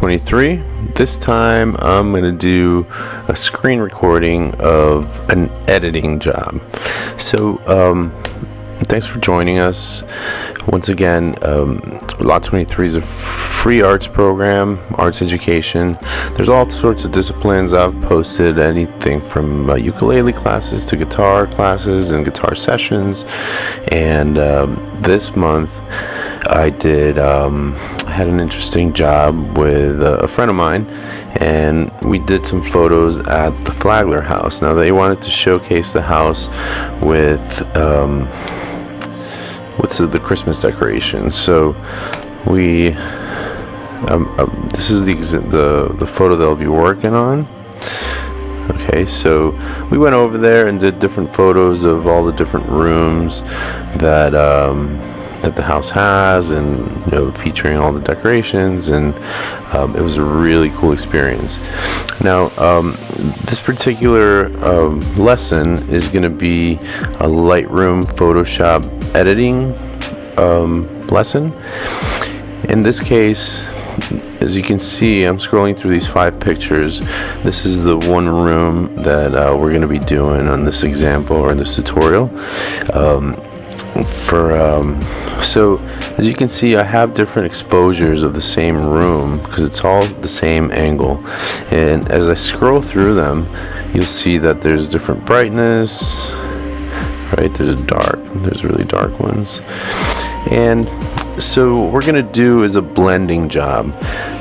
23. This time I'm going to do a screen recording of an editing job. So thanks for joining us. Once again, Lot 23 is a free arts program, arts education. There's all sorts of disciplines. I've posted anything from ukulele classes to guitar classes and guitar sessions. And this month I had an interesting job with a friend of mine, and we did some photos at the Flagler house. Now they wanted to showcase the house with the Christmas decorations. So we this is the photo they'll be working on. Okay, so we went over there and did different photos of all the different rooms that the house has, and featuring all the decorations, and it was a really cool experience. Now this particular lesson is going to be a Lightroom Photoshop editing lesson. In this case, as you can see, I'm scrolling through these 5 pictures. This is the one room that we're going to be doing on this example or in this tutorial. So as you can see, I have different exposures of the same room because it's all the same angle, and as I scroll through them, you'll see that there's different brightness, right? There's really dark ones. And so what we're gonna do is a blending job.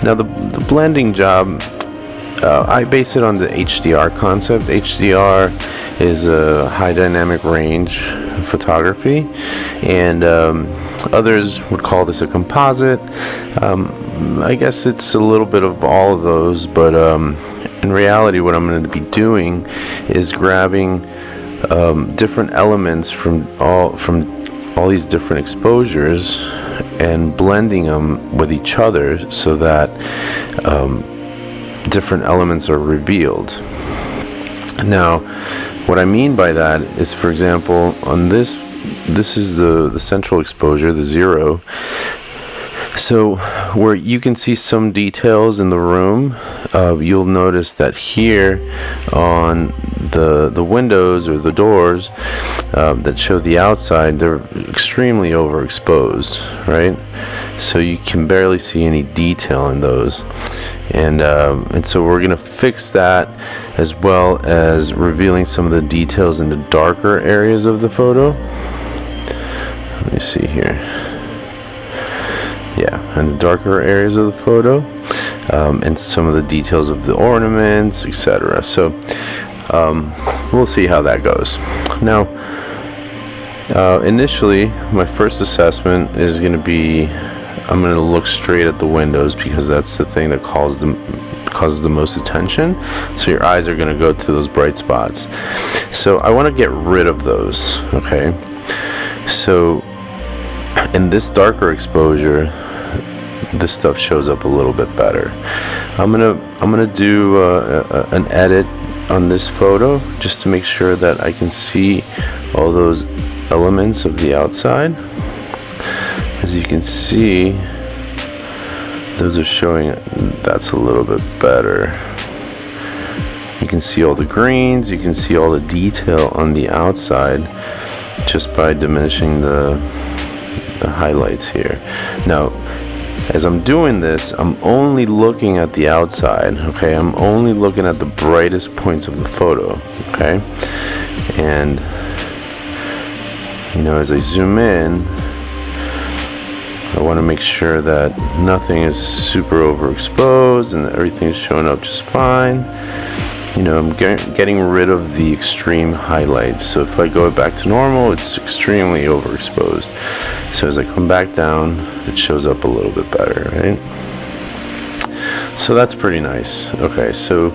Now the blending job, I base it on the HDR concept. HDR is a high dynamic range photography, and others would call this a composite. I guess it's a little bit of all of those, but in reality what I'm going to be doing is grabbing different elements from all these different exposures and blending them with each other so that different elements are revealed. Now what I mean by that is, for example, on this is the central exposure, the 0. So where you can see some details in the room, you'll notice that here on the windows or the doors that show the outside, they're extremely overexposed, right? So you can barely see any detail in those. And so we're going to fix that, as well as revealing some of the details in the darker areas of the photo. Let me see here. Yeah, and the darker areas of the photo, and some of the details of the ornaments, etc. So we'll see how that goes. Now, initially, my first assessment is going to be, I'm going to look straight at the windows because that's the thing that causes the most attention. So your eyes are going to go to those bright spots. So I want to get rid of those. Okay. So in this darker exposure, this stuff shows up a little bit better. I'm gonna do an edit on this photo just to make sure that I can see all those elements of the outside. As you can see, those are showing, that's a little bit better. You can see all the greens, you can see all the detail on the outside just by diminishing the highlights here. Now, as I'm doing this, I'm only looking at the outside, okay? I'm only looking at the brightest points of the photo, okay? And, as I zoom in, I want to make sure that nothing is super overexposed and that everything is showing up just fine. I'm getting rid of the extreme highlights. So if I go back to normal, it's extremely overexposed. So as I come back down, it shows up a little bit better, right? So that's pretty nice. Okay, so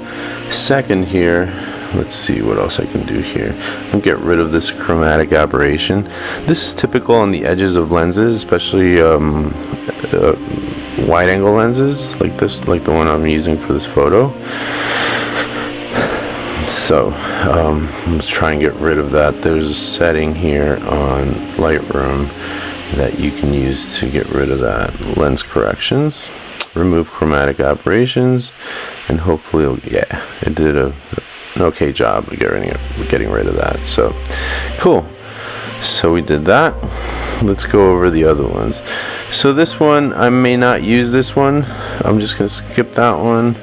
second here, let's see what else I can do here. I'll get rid of this chromatic aberration. This is typical on the edges of lenses, especially wide angle lenses like this, like the one I'm using for this photo. So let's try and get rid of that. There's a setting here on Lightroom that you can use to get rid of that, lens corrections. remove chromatic aberrations, and hopefully, yeah, it did an okay job of getting rid of that. So cool. So we did that. Let's go over the other ones. So this one, I may not use this one. I'm just gonna skip that one.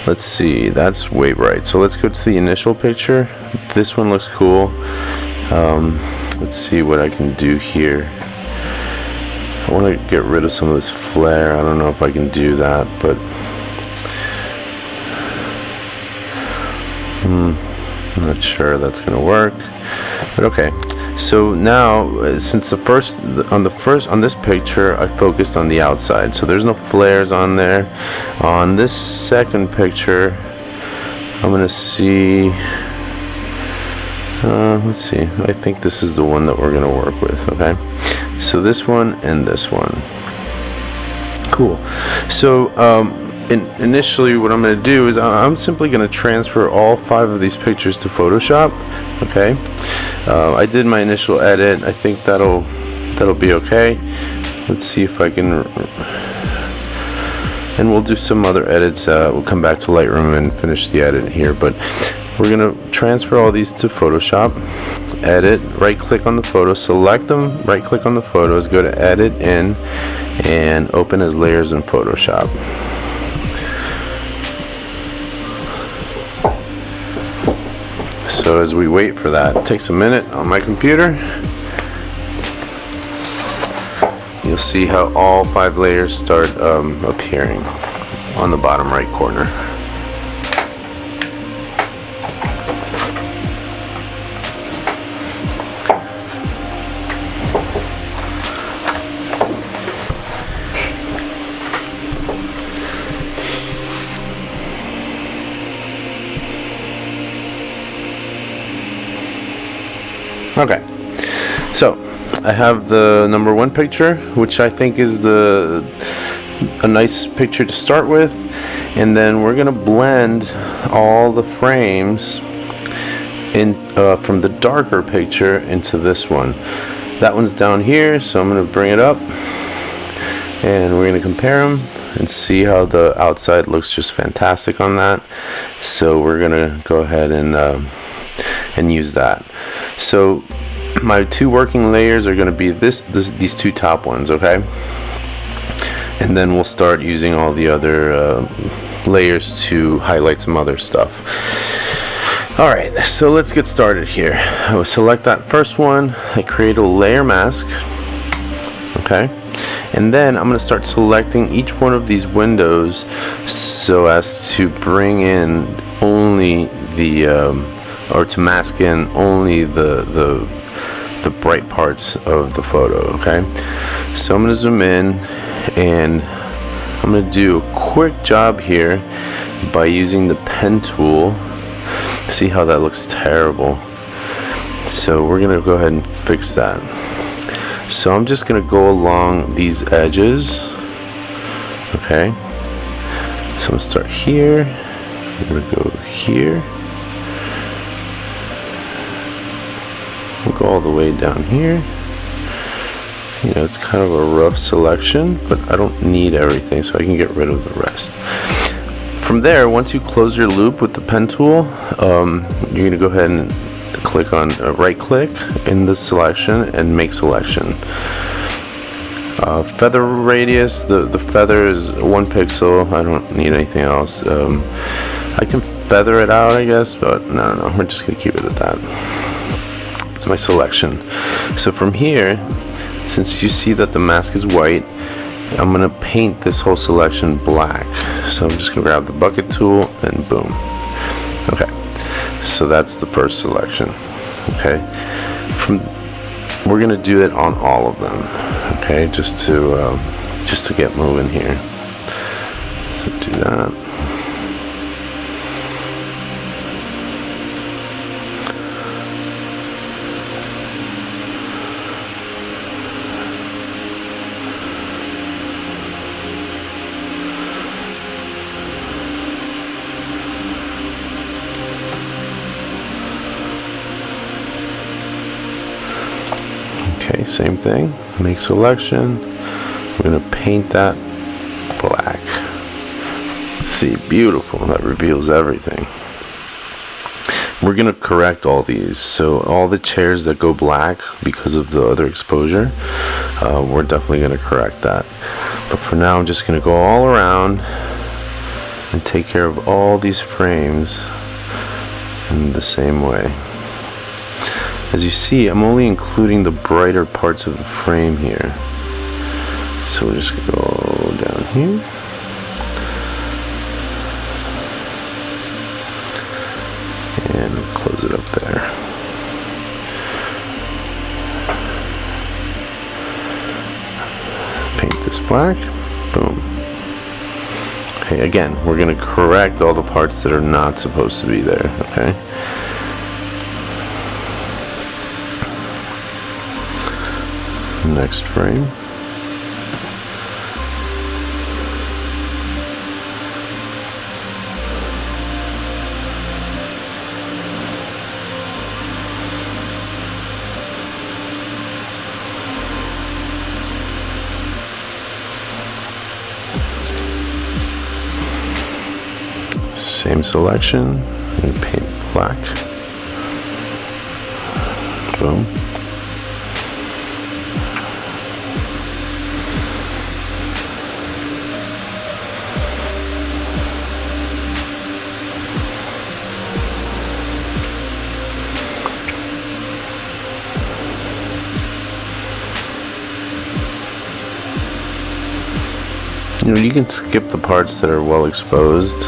Let's see, that's way bright. So let's go to the initial picture. This one looks cool. Let's see what I can do here. I want to get rid of some of this flare. I don't know if I can do that, but I'm not sure that's gonna work. But okay. So now, since on this picture, I focused on the outside, so there's no flares on there. On this second picture, I'm gonna see. Let's see. I think this is the one that we're gonna work with. Okay. So this one and this one. Cool. So initially, what I'm gonna do is I'm simply gonna transfer all 5 of these pictures to Photoshop. Okay. I did my initial edit. I think that'll be okay. Let's see if I can, and we'll do some other edits. We'll come back to Lightroom and finish the edit here, but we're gonna transfer all these to Photoshop. Edit, right click on the photo, select them, right click on the photos, go to edit in, and open as layers in Photoshop. So as we wait for that, it takes a minute on my computer. You'll see how all 5 layers start appearing on the bottom right corner. Okay, so I have the number 1 picture, which I think is a nice picture to start with, and then we're gonna blend all the frames in from the darker picture into this one. That one's down here, so I'm gonna bring it up, and we're gonna compare them and see how the outside looks just fantastic on that. So we're gonna go ahead and use that. So my 2 working layers are going to be these 2 top ones, okay? And then we'll start using all the other layers to highlight some other stuff. Alright, so let's get started here. I will select that first one, I create a layer mask, okay? And then I'm going to start selecting each one of these windows so as to bring in only or to mask in only the bright parts of the photo. Okay, so I'm going to zoom in, and I'm going to do a quick job here by using the pen tool. See how that looks terrible? So we're going to go ahead and fix that. So I'm just going to go along these edges. Okay, so I'm going to start here, I'm going to go here, we'll go all the way down here. You know, it's kind of a rough selection, but I don't need everything, so I can get rid of the rest. From there, once you close your loop with the pen tool, you're going to go ahead and click on right click in the selection and make selection. Feather radius, the feather is 1 pixel. I don't need anything else. I can feather it out, I guess, but no, we're just going to keep it at that. It's my selection. So from here, since you see that the mask is white, I'm going to paint this whole selection black. So I'm just going to grab the bucket tool and boom. Okay, so that's the first selection. Okay, we're going to do it on all of them. Okay, just to get moving here. So do that. Okay, same thing, make selection. We're going to paint that black. See, beautiful. That reveals everything. We're gonna correct all these, so all the chairs that go black because of the other exposure, we're definitely gonna correct that. But for now, I'm just gonna go all around and take care of all these frames in the same way. As you see, I'm only including the brighter parts of the frame here. So we're just gonna go down here. And close it up there. Paint this black. Boom. Okay, again, we're going to correct all the parts that are not supposed to be there, okay? Next frame. Same selection, and paint black. Boom. You know, you can skip the parts that are well exposed.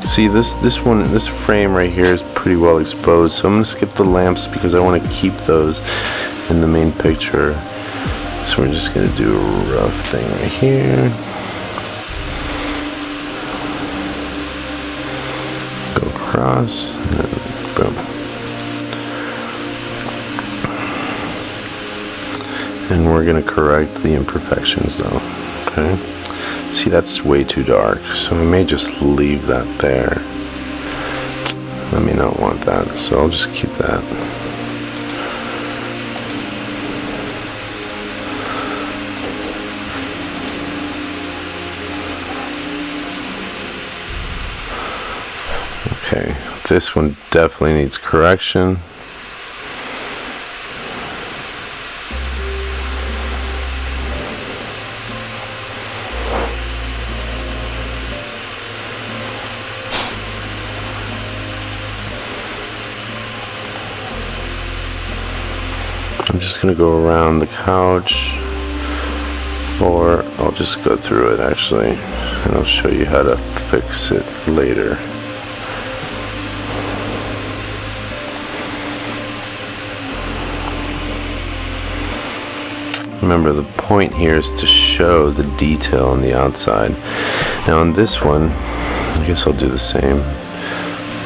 See, this frame right here is pretty well exposed, so I'm going to skip the lamps because I want to keep those in the main picture. So we're just going to do a rough thing right here. Go across, and then boom. And we're going to correct the imperfections though, okay? See, that's way too dark, so I may just leave that there. I may not want that, so I'll just keep that. Okay, this one definitely needs correction. I'm just going to go around the couch, or I'll just go through it actually, and I'll show you how to fix it later. Remember, the point here is to show the detail on the outside. Now on this one, I guess I'll do the same.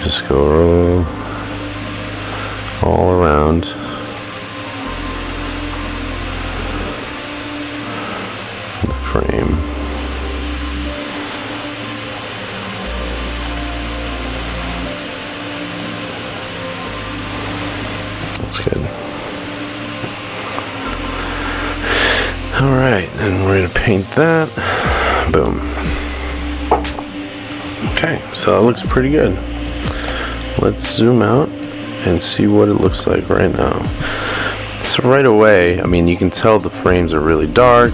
Just go all around. Frame. That's good. Alright, and we're going to paint that. Boom. Okay, so that looks pretty good. Let's zoom out and see what it looks like right now. So right away, I mean, you can tell the frames are really dark,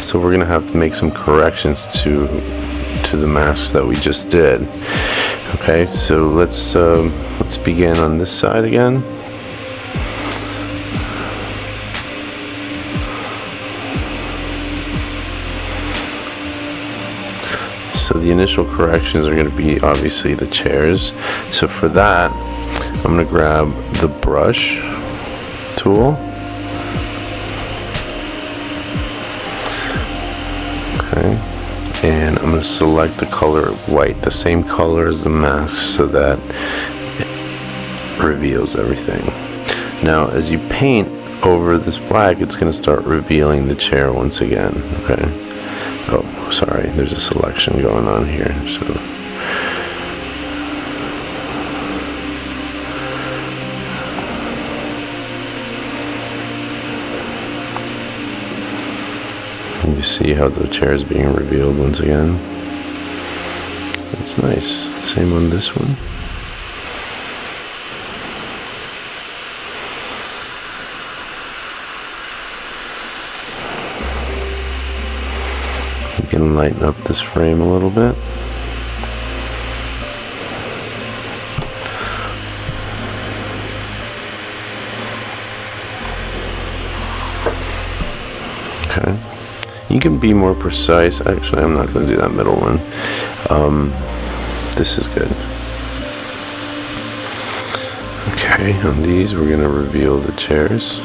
so we're gonna have to make some corrections to the masks that we just did. Okay, so let's begin on this side again. So the initial corrections are going to be obviously the chairs. So for that, I'm going to grab the brush tool. Okay, and I'm going to select the color white, the same color as the mask, so that it reveals everything. Now as you paint over this black, it's going to start revealing the chair once again. Okay, oh sorry, there's a selection going on here, so You see how the chair is being revealed once again. That's nice. Same on this one. You can lighten up this frame a little bit. Okay. You can be more precise. Actually, I'm not going to do that middle one. This is good. Okay, on these we're going to reveal the chairs.